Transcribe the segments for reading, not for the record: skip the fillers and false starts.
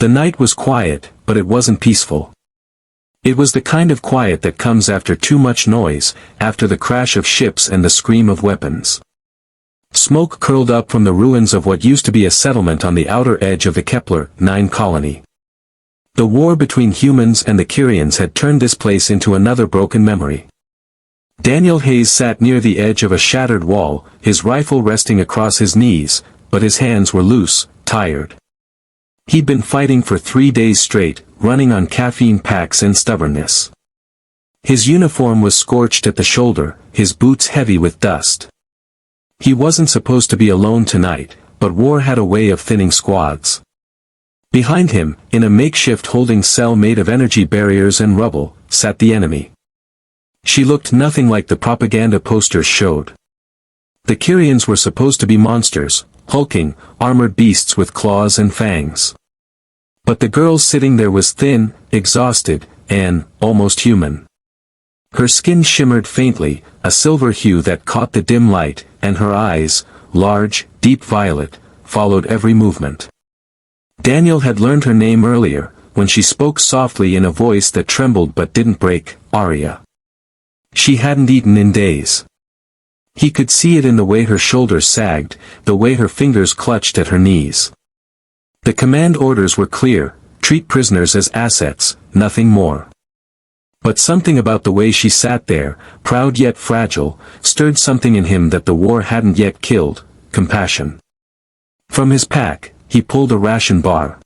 The night was quiet, but it wasn't peaceful. It was the kind of quiet that comes after too much noise, after the crash of ships and the scream of weapons. Smoke curled up from the ruins of what used to be a settlement on the outer edge of the Kepler-9 colony. The war between humans and the Kyrians had turned this place into another broken memory. Daniel Hayes sat near the edge of a shattered wall, his rifle resting across his knees, but his hands were loose, tired. He'd been fighting for 3 days straight, running on caffeine packs and stubbornness. His uniform was scorched at the shoulder, his boots heavy with dust. He wasn't supposed to be alone tonight, but war had a way of thinning squads. Behind him, in a makeshift holding cell made of energy barriers and rubble, sat the enemy. She looked nothing like the propaganda posters showed. The Kyrians were supposed to be monsters, hulking, armored beasts with claws and fangs. But the girl sitting there was thin, exhausted, and almost human. Her skin shimmered faintly, a silver hue that caught the dim light, and her eyes, large, deep violet, followed every movement. Daniel had learned her name earlier, when she spoke softly in a voice that trembled but didn't break, Arya. She hadn't eaten in days. He could see it in the way her shoulders sagged, the way her fingers clutched at her knees. The command orders were clear: treat prisoners as assets, nothing more. But something about the way she sat there, proud yet fragile, stirred something in him that the war hadn't yet killed: compassion. From his pack, he pulled a ration bar.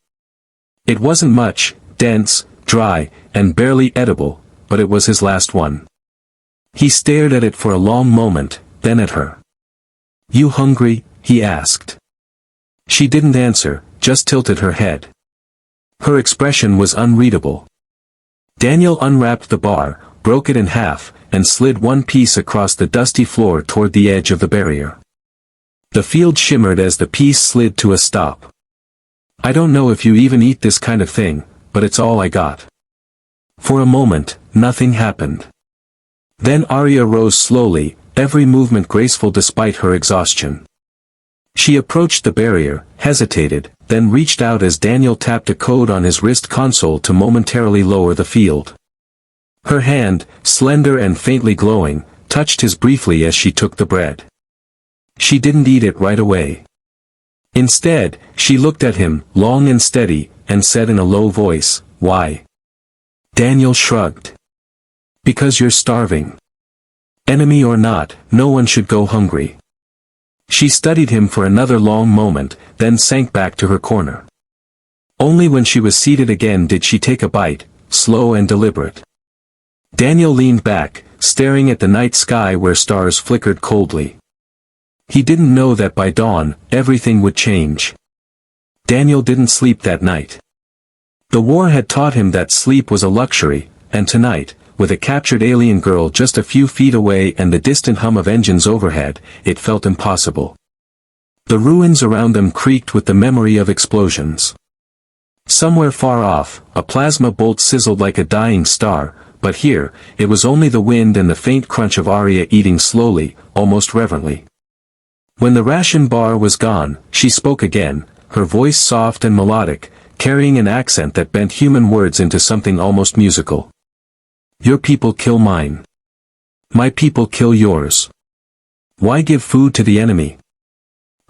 It wasn't much, dense, dry, and barely edible, but it was his last one. He stared at it for a long moment, then at her. "You hungry?" he asked. She didn't answer, just tilted her head. Her expression was unreadable. Daniel unwrapped the bar, broke it in half, and slid one piece across the dusty floor toward the edge of the barrier. The field shimmered as the piece slid to a stop. "I don't know if you even eat this kind of thing, but it's all I got." For a moment, nothing happened. Then Arya rose slowly, every movement graceful despite her exhaustion. She approached the barrier, hesitated, then reached out as Daniel tapped a code on his wrist console to momentarily lower the field. Her hand, slender and faintly glowing, touched his briefly as she took the bread. She didn't eat it right away. Instead, she looked at him, long and steady, and said in a low voice, "Why?" Daniel shrugged. "Because you're starving. Enemy or not, no one should go hungry." She studied him for another long moment, then sank back to her corner. Only when she was seated again did she take a bite, slow and deliberate. Daniel leaned back, staring at the night sky where stars flickered coldly. He didn't know that by dawn, everything would change. Daniel didn't sleep that night. The war had taught him that sleep was a luxury, and tonight, with a captured alien girl just a few feet away and the distant hum of engines overhead, it felt impossible. The ruins around them creaked with the memory of explosions. Somewhere far off, a plasma bolt sizzled like a dying star, but here, it was only the wind and the faint crunch of Arya eating slowly, almost reverently. When the ration bar was gone, she spoke again, her voice soft and melodic, carrying an accent that bent human words into something almost musical. "Your people kill mine. My people kill yours. Why give food to the enemy?"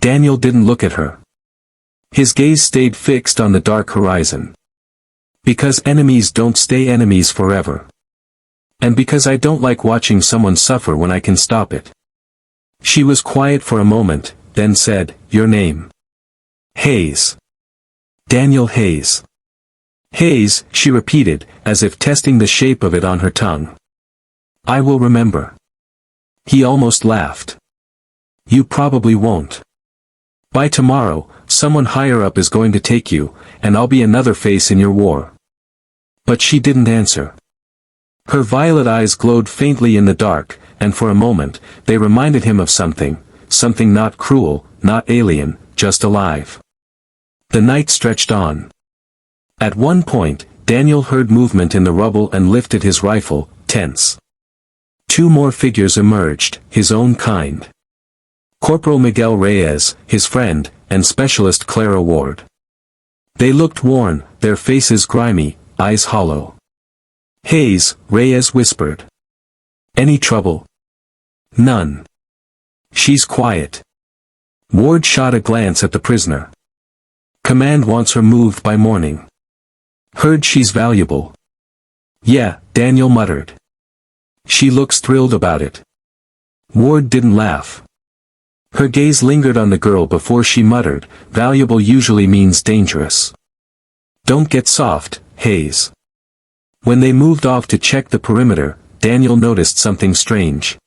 Daniel didn't look at her. His gaze stayed fixed on the dark horizon. "Because enemies don't stay enemies forever. And because I don't like watching someone suffer when I can stop it." She was quiet for a moment, then said, "Your name?" "Hayes. Daniel Hayes." "Hayes," she repeated, as if testing the shape of it on her tongue. "I will remember." He almost laughed. "You probably won't. By tomorrow, someone higher up is going to take you, and I'll be another face in your war." But she didn't answer. Her violet eyes glowed faintly in the dark, and for a moment, they reminded him of something not cruel, not alien, just alive. The night stretched on. At one point, Daniel heard movement in the rubble and lifted his rifle, tense. 2 more figures emerged, his own kind. Corporal Miguel Reyes, his friend, and Specialist Clara Ward. They looked worn, their faces grimy, eyes hollow. "Hayes," Reyes whispered. "Any trouble?" "None. She's quiet." Ward shot a glance at the prisoner. "Command wants her moved by morning. Heard she's valuable." "Yeah," Daniel muttered. "She looks thrilled about it." Ward didn't laugh. Her gaze lingered on the girl before she muttered, "Valuable usually means dangerous. Don't get soft, Hayes." When they moved off to check the perimeter, Daniel noticed something strange.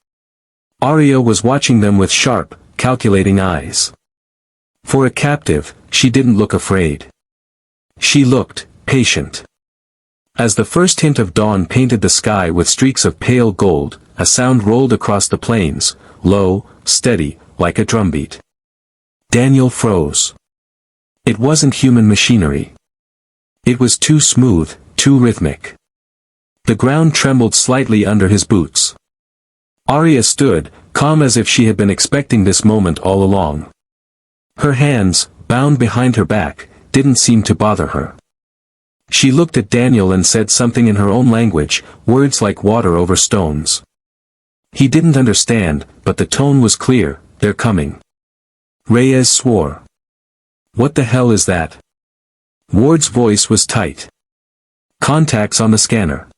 Arya was watching them with sharp, calculating eyes. For a captive, she didn't look afraid. She looked patient. As the first hint of dawn painted the sky with streaks of pale gold, a sound rolled across the plains, low, steady, like a drumbeat. Daniel froze. It wasn't human machinery. It was too smooth, too rhythmic. The ground trembled slightly under his boots. Arya stood, calm as if she had been expecting this moment all along. Her hands, bound behind her back, didn't seem to bother her. She looked at Daniel and said something in her own language, words like water over stones. He didn't understand, but the tone was clear, "They're coming." Reyes swore. "What the hell is that?" Ward's voice was tight. "Contacts on the scanner.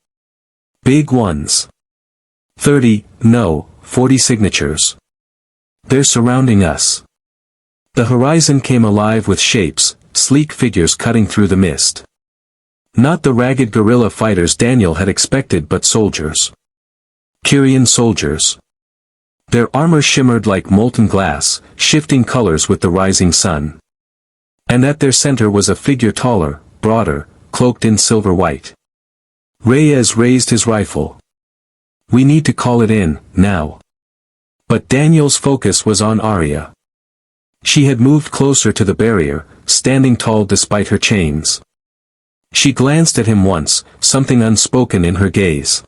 Big ones. 30, no, 40 signatures. They're surrounding us." The horizon came alive with shapes, sleek figures cutting through the mist. Not the ragged guerrilla fighters Daniel had expected, but soldiers. Kyrian soldiers. Their armor shimmered like molten glass, shifting colors with the rising sun. And at their center was a figure taller, broader, cloaked in silver white. Reyes raised his rifle. "We need to call it in, now." But Daniel's focus was on Arya. She had moved closer to the barrier, standing tall despite her chains. She glanced at him once, something unspoken in her gaze.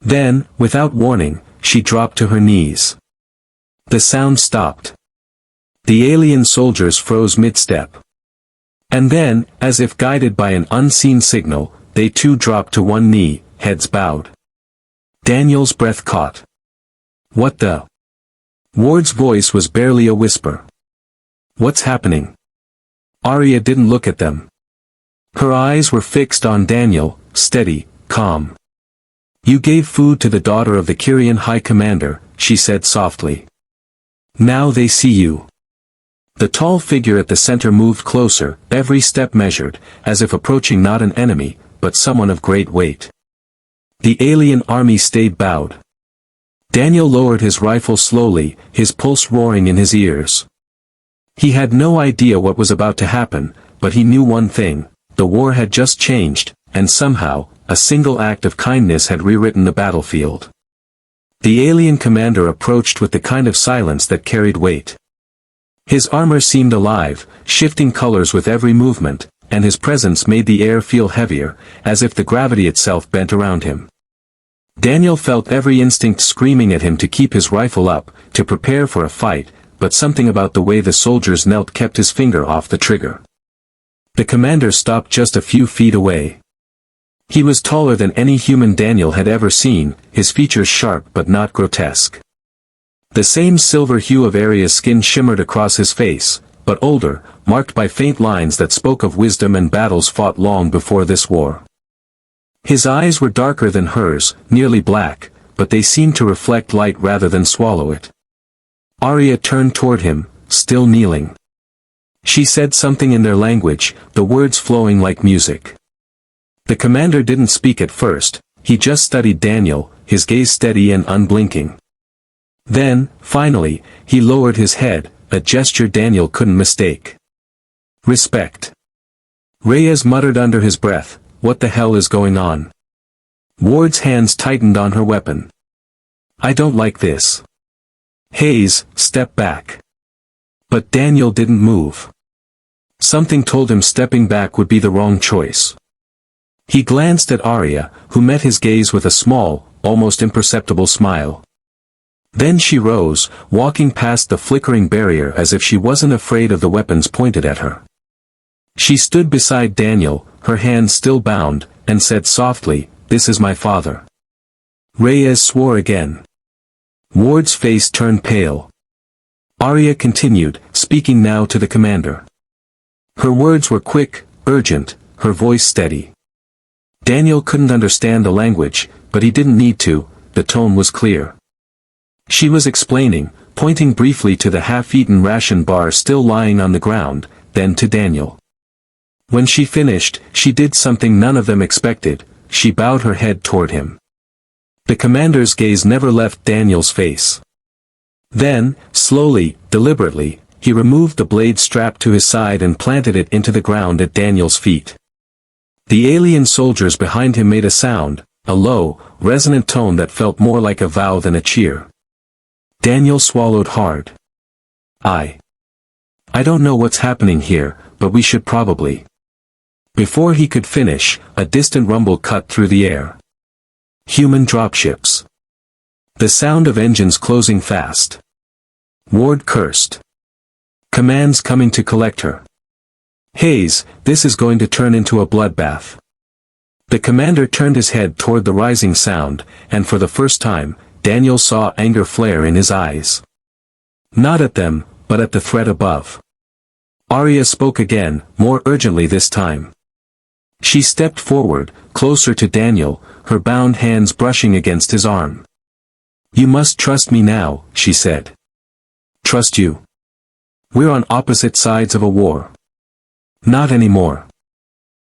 Then, without warning, she dropped to her knees. The sound stopped. The alien soldiers froze mid-step. And then, as if guided by an unseen signal, they too dropped to one knee, heads bowed. Daniel's breath caught. "What the?" Ward's voice was barely a whisper. "What's happening?" Arya didn't look at them. Her eyes were fixed on Daniel, steady, calm. "You gave food to the daughter of the Kyrian High Commander," she said softly. "Now they see you." The tall figure at the center moved closer, every step measured, as if approaching not an enemy, but someone of great weight. The alien army stayed bowed. Daniel lowered his rifle slowly, his pulse roaring in his ears. He had no idea what was about to happen, but he knew one thing: the war had just changed, and somehow, a single act of kindness had rewritten the battlefield. The alien commander approached with the kind of silence that carried weight. His armor seemed alive, shifting colors with every movement, and his presence made the air feel heavier, as if the gravity itself bent around him. Daniel felt every instinct screaming at him to keep his rifle up, to prepare for a fight, but something about the way the soldiers knelt kept his finger off the trigger. The commander stopped just a few feet away. He was taller than any human Daniel had ever seen, his features sharp but not grotesque. The same silver hue of Arya's skin shimmered across his face, but older, marked by faint lines that spoke of wisdom and battles fought long before this war. His eyes were darker than hers, nearly black, but they seemed to reflect light rather than swallow it. Arya turned toward him, still kneeling. She said something in their language, the words flowing like music. The commander didn't speak at first, he just studied Daniel, his gaze steady and unblinking. Then, finally, he lowered his head, a gesture Daniel couldn't mistake. "Respect." Reyes muttered under his breath, "What the hell is going on?" Ward's hands tightened on her weapon. "I don't like this." "Hayes, step back." But Daniel didn't move. Something told him stepping back would be the wrong choice. He glanced at Arya, who met his gaze with a small, almost imperceptible smile. Then she rose, walking past the flickering barrier as if she wasn't afraid of the weapons pointed at her. She stood beside Daniel, her hands still bound, and said softly, "This is my father." Reyes swore again. Ward's face turned pale. Arya continued, speaking now to the commander. Her words were quick, urgent, her voice steady. Daniel couldn't understand the language, but he didn't need to, the tone was clear. She was explaining, pointing briefly to the half-eaten ration bar still lying on the ground, then to Daniel. When she finished, she did something none of them expected, she bowed her head toward him. The commander's gaze never left Daniel's face. Then, slowly, deliberately, he removed the blade strapped to his side and planted it into the ground at Daniel's feet. The alien soldiers behind him made a sound, a low, resonant tone that felt more like a vow than a cheer. Daniel swallowed hard. I don't know what's happening here, but we should probably. Before he could finish, a distant rumble cut through the air. Human dropships. The sound of engines closing fast. Ward cursed. Commands coming to collect her. Hayes, this is going to turn into a bloodbath. The commander turned his head toward the rising sound, and for the first time, Daniel saw anger flare in his eyes. Not at them, but at the threat above. Arya spoke again, more urgently this time. She stepped forward, closer to Daniel, her bound hands brushing against his arm. "You must trust me now," she said. "Trust you? We're on opposite sides of a war." "Not anymore."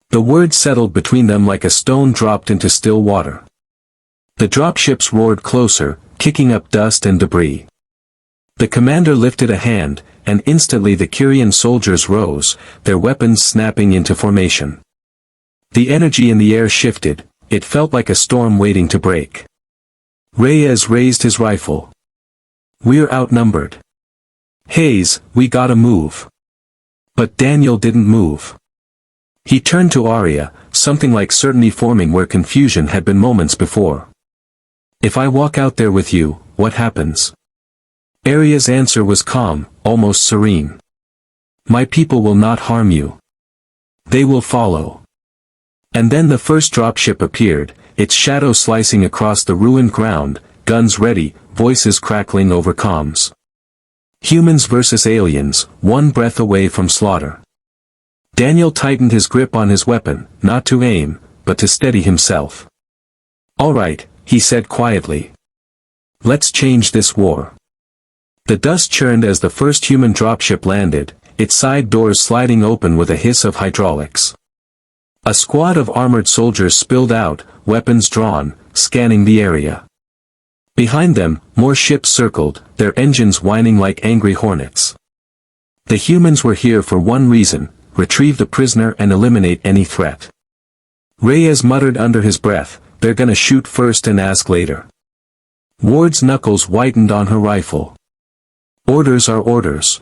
The words settled between them like a stone dropped into still water. The dropships roared closer, kicking up dust and debris. The commander lifted a hand, and instantly the Kyrian soldiers rose, their weapons snapping into formation. The energy in the air shifted, it felt like a storm waiting to break. Reyes raised his rifle. "We're outnumbered. Hayes, we gotta move." But Daniel didn't move. He turned to Arya, something like certainty forming where confusion had been moments before. "If I walk out there with you, what happens?" Arya's answer was calm, almost serene. "My people will not harm you. They will follow." And then the first dropship appeared, its shadow slicing across the ruined ground, guns ready, voices crackling over comms. Humans versus aliens, one breath away from slaughter. Daniel tightened his grip on his weapon, not to aim, but to steady himself. "All right," he said quietly. "Let's change this war." The dust churned as the first human dropship landed, its side doors sliding open with a hiss of hydraulics. A squad of armored soldiers spilled out, weapons drawn, scanning the area. Behind them, more ships circled, their engines whining like angry hornets. The humans were here for one reason, retrieve the prisoner and eliminate any threat. Reyes muttered under his breath, "They're gonna shoot first and ask later." Ward's knuckles whitened on her rifle. Orders are orders.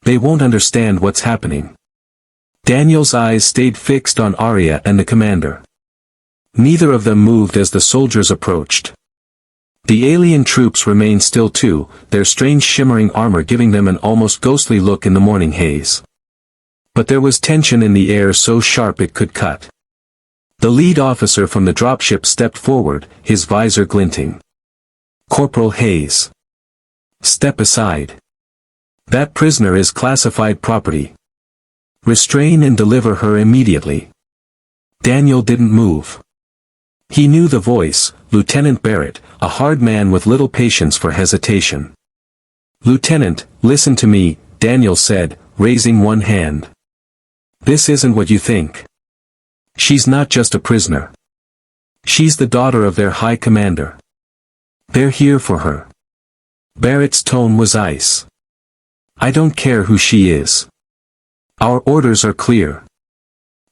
They won't understand what's happening. Daniel's eyes stayed fixed on Arya and the commander. Neither of them moved as the soldiers approached. The alien troops remained still too, their strange shimmering armor giving them an almost ghostly look in the morning haze. But there was tension in the air so sharp it could cut. The lead officer from the dropship stepped forward, his visor glinting. "Corporal Hayes. Step aside. That prisoner is classified property. Restrain and deliver her immediately." Daniel didn't move. He knew the voice, Lieutenant Barrett, a hard man with little patience for hesitation. "Lieutenant, listen to me," Daniel said, raising one hand. "This isn't what you think. She's not just a prisoner. She's the daughter of their high commander. They're here for her." Barrett's tone was ice. "I don't care who she is. Our orders are clear.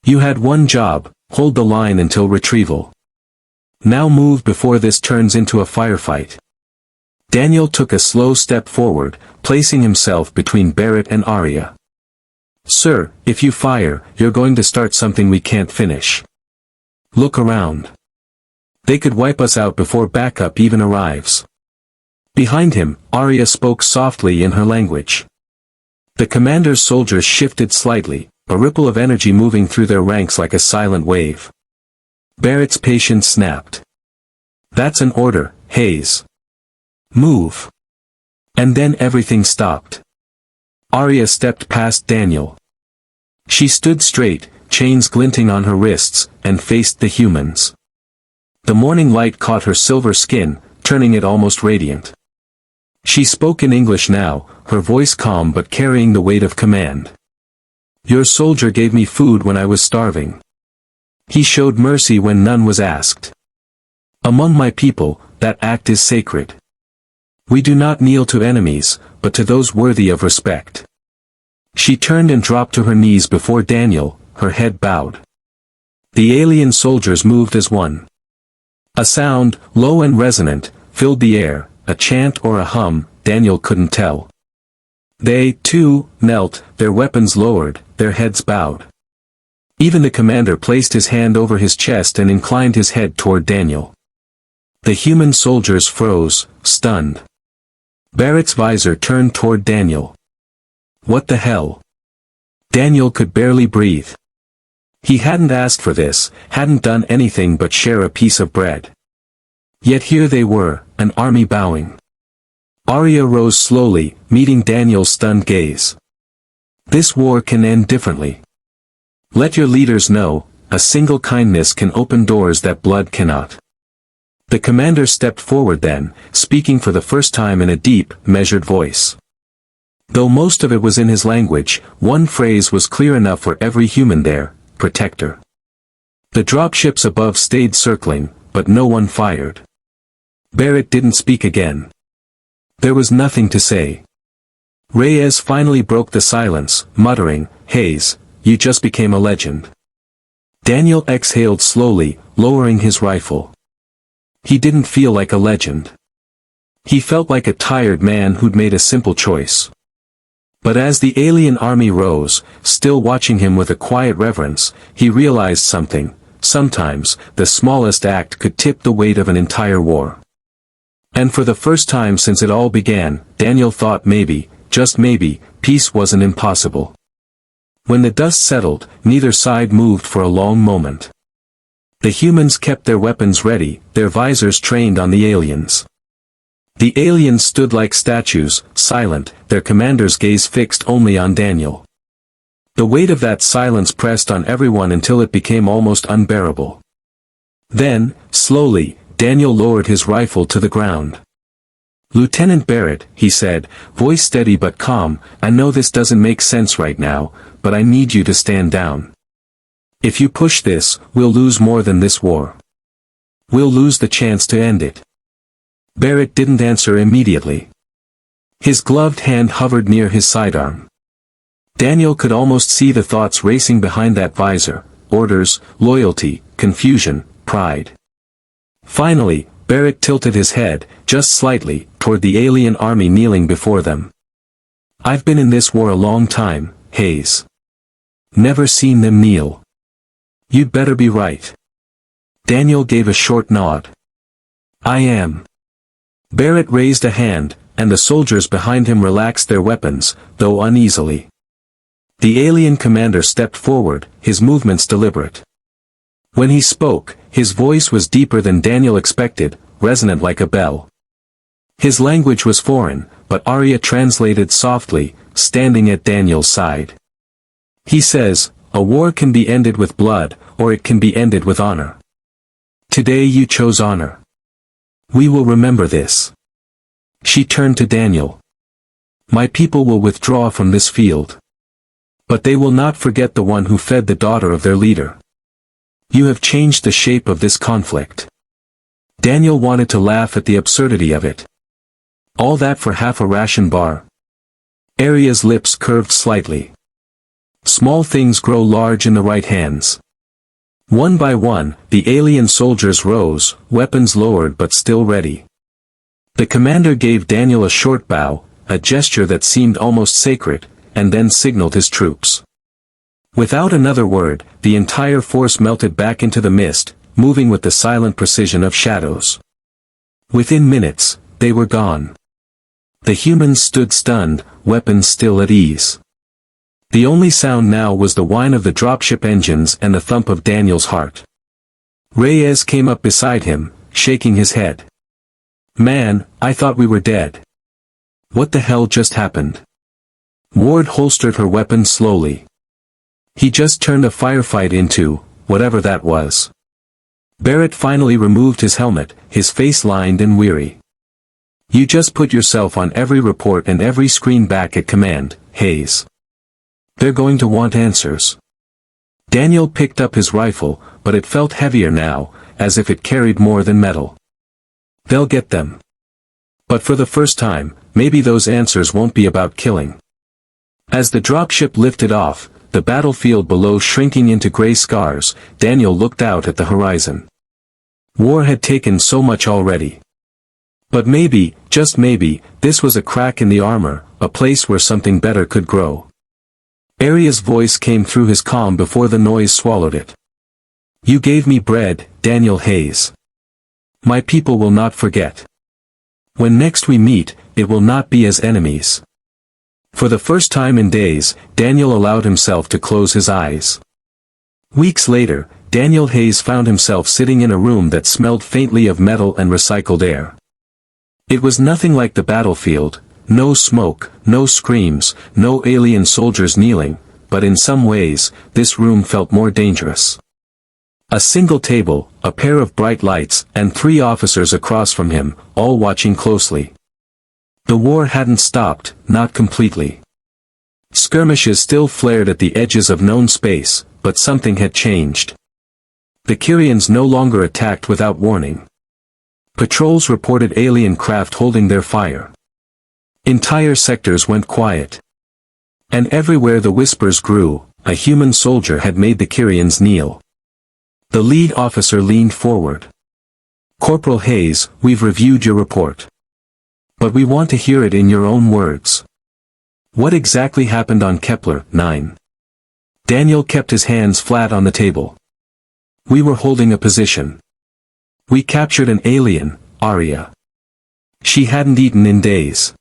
You had one job, hold the line until retrieval. Now move before this turns into a firefight." Daniel took a slow step forward, placing himself between Barrett and Arya. "Sir, if you fire, you're going to start something we can't finish. Look around. They could wipe us out before backup even arrives." Behind him, Arya spoke softly in her language. The commander's soldiers shifted slightly, a ripple of energy moving through their ranks like a silent wave. Barrett's patience snapped. "That's an order, Hayes. Move." And then everything stopped. Arya stepped past Daniel. She stood straight, chains glinting on her wrists, and faced the humans. The morning light caught her silver skin, turning it almost radiant. She spoke in English now, her voice calm but carrying the weight of command. "Your soldier gave me food when I was starving. He showed mercy when none was asked. Among my people, that act is sacred. We do not kneel to enemies, but to those worthy of respect." She turned and dropped to her knees before Daniel, her head bowed. The alien soldiers moved as one. A sound, low and resonant, filled the air, a chant or a hum, Daniel couldn't tell. They, too, knelt, their weapons lowered, their heads bowed. Even the commander placed his hand over his chest and inclined his head toward Daniel. The human soldiers froze, stunned. Barrett's visor turned toward Daniel. What the hell? Daniel could barely breathe. He hadn't asked for this, hadn't done anything but share a piece of bread. Yet here they were, an army bowing. Arya rose slowly, meeting Daniel's stunned gaze. "This war can end differently. Let your leaders know, a single kindness can open doors that blood cannot." The commander stepped forward then, speaking for the first time in a deep, measured voice. Though most of it was in his language, one phrase was clear enough for every human there: protector. The dropships above stayed circling, but no one fired. Barrett didn't speak again. There was nothing to say. Reyes finally broke the silence, muttering, "Hayes, you just became a legend." Daniel exhaled slowly, lowering his rifle. He didn't feel like a legend. He felt like a tired man who'd made a simple choice. But as the alien army rose, still watching him with a quiet reverence, he realized something: sometimes, the smallest act could tip the weight of an entire war. And for the first time since it all began, Daniel thought maybe, just maybe, peace wasn't impossible. When the dust settled, neither side moved for a long moment. The humans kept their weapons ready, their visors trained on the aliens. The aliens stood like statues, silent, their commander's gaze fixed only on Daniel. The weight of that silence pressed on everyone until it became almost unbearable. Then, slowly, Daniel lowered his rifle to the ground. "Lieutenant Barrett," he said, voice steady but calm, "I know this doesn't make sense right now, but I need you to stand down. If you push this, we'll lose more than this war. We'll lose the chance to end it." Barrett didn't answer immediately. His gloved hand hovered near his sidearm. Daniel could almost see the thoughts racing behind that visor: orders, loyalty, confusion, pride. Finally, Barrett tilted his head, just slightly, toward the alien army kneeling before them. "I've been in this war a long time, Hayes. Never seen them kneel. You'd better be right." Daniel gave a short nod. "I am." Barrett raised a hand, and the soldiers behind him relaxed their weapons, though uneasily. The alien commander stepped forward, his movements deliberate. When he spoke, his voice was deeper than Daniel expected, resonant like a bell. His language was foreign, but Arya translated softly, standing at Daniel's side. He says, "A war can be ended with blood, or it can be ended with honor. Today you chose honor. We will remember this." She turned to Daniel. "My people will withdraw from this field. But they will not forget the one who fed the daughter of their leader. You have changed the shape of this conflict." Daniel wanted to laugh at the absurdity of it. All that for half a ration bar? Arya's lips curved slightly. Small things grow large in the right hands. One by one, the alien soldiers rose, weapons lowered but still ready. The commander gave Daniel a short bow, a gesture that seemed almost sacred, and then signaled his troops. Without another word, the entire force melted back into the mist, moving with the silent precision of shadows. Within minutes, they were gone. The humans stood stunned, weapons still at ease. The only sound now was the whine of the dropship engines and the thump of Daniel's heart. Reyes came up beside him, shaking his head. "Man, I thought we were dead. What the hell just happened?" Ward holstered her weapon slowly. "He just turned a firefight into, whatever that was." Barrett finally removed his helmet, his face lined and weary. "You just put yourself on every report and every screen back at command, Hayes. They're going to want answers." Daniel picked up his rifle, but it felt heavier now, as if it carried more than metal. "They'll get them. But for the first time, maybe those answers won't be about killing." As the dropship lifted off, the battlefield below shrinking into gray scars, Daniel looked out at the horizon. War had taken so much already. But maybe, just maybe, this was a crack in the armor, a place where something better could grow. Aria's voice came through his calm before the noise swallowed it. "You gave me bread, Daniel Hayes. My people will not forget. When next we meet, it will not be as enemies." For the first time in days, Daniel allowed himself to close his eyes. Weeks later, Daniel Hayes found himself sitting in a room that smelled faintly of metal and recycled air. It was nothing like the battlefield, no smoke, no screams, no alien soldiers kneeling, but in some ways, this room felt more dangerous. A single table, a pair of bright lights, and 3 officers across from him, all watching closely. The war hadn't stopped, not completely. Skirmishes still flared at the edges of known space, but something had changed. The Kyrians no longer attacked without warning. Patrols reported alien craft holding their fire. Entire sectors went quiet. And everywhere the whispers grew, a human soldier had made the Kyrians kneel. The lead officer leaned forward. "Corporal Hayes, we've reviewed your report. But we want to hear it in your own words. What exactly happened on Kepler 9? Daniel kept his hands flat on the table. "We were holding a position. We captured an alien, Aria. She hadn't eaten in days.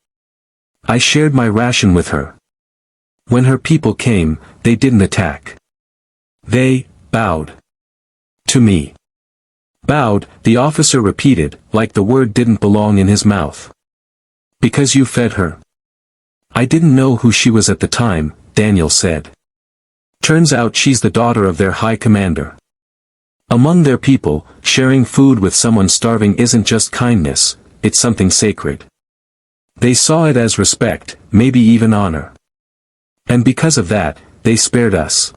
I shared my ration with her. When her people came, they didn't attack. They bowed. To me." "Bowed," the officer repeated, like the word didn't belong in his mouth. "Because you fed her." "I didn't know who she was at the time," Daniel said. "Turns out she's the daughter of their high commander. Among their people, sharing food with someone starving isn't just kindness, it's something sacred. They saw it as respect, maybe even honor. And because of that, they spared us."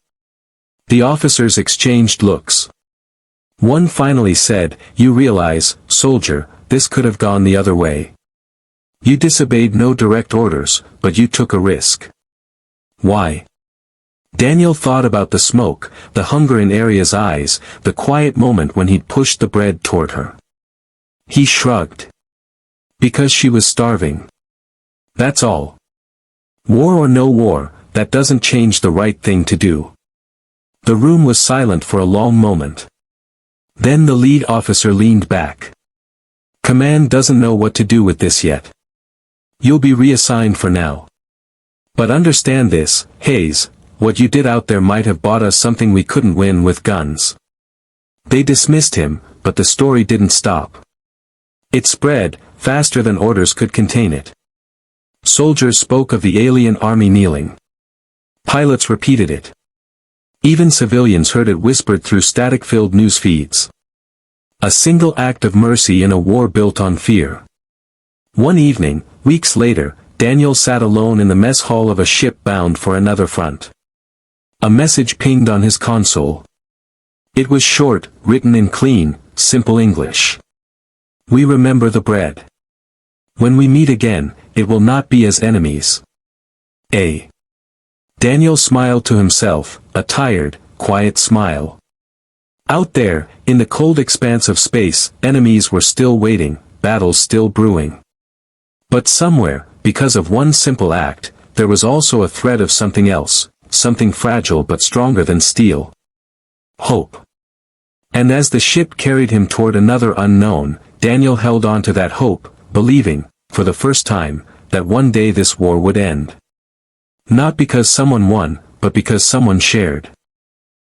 The officers exchanged looks. One finally said, "You realize, soldier, this could have gone the other way. You disobeyed no direct orders, but you took a risk." "Why?" Daniel thought about the smoke, the hunger in Aria's eyes, the quiet moment when he'd pushed the bread toward her. He shrugged. "Because she was starving. That's all. War or no war, that doesn't change the right thing to do." The room was silent for a long moment. Then the lead officer leaned back. "Command doesn't know what to do with this yet. You'll be reassigned for now. But understand this, Hayes, what you did out there might have bought us something we couldn't win with guns." They dismissed him, but the story didn't stop. It spread, faster than orders could contain it. Soldiers spoke of the alien army kneeling. Pilots repeated it. Even civilians heard it whispered through static-filled news feeds. A single act of mercy in a war built on fear. One evening, weeks later, Daniel sat alone in the mess hall of a ship bound for another front. A message pinged on his console. It was short, written in clean, simple English. "We remember the bread. When we meet again, it will not be as enemies. A." Daniel smiled to himself, a tired, quiet smile. Out there, in the cold expanse of space, enemies were still waiting, battles still brewing. But somewhere, because of one simple act, there was also a thread of something else, something fragile but stronger than steel. Hope. And as the ship carried him toward another unknown, Daniel held on to that hope, believing, for the first time, that one day this war would end. Not because someone won, but because someone shared.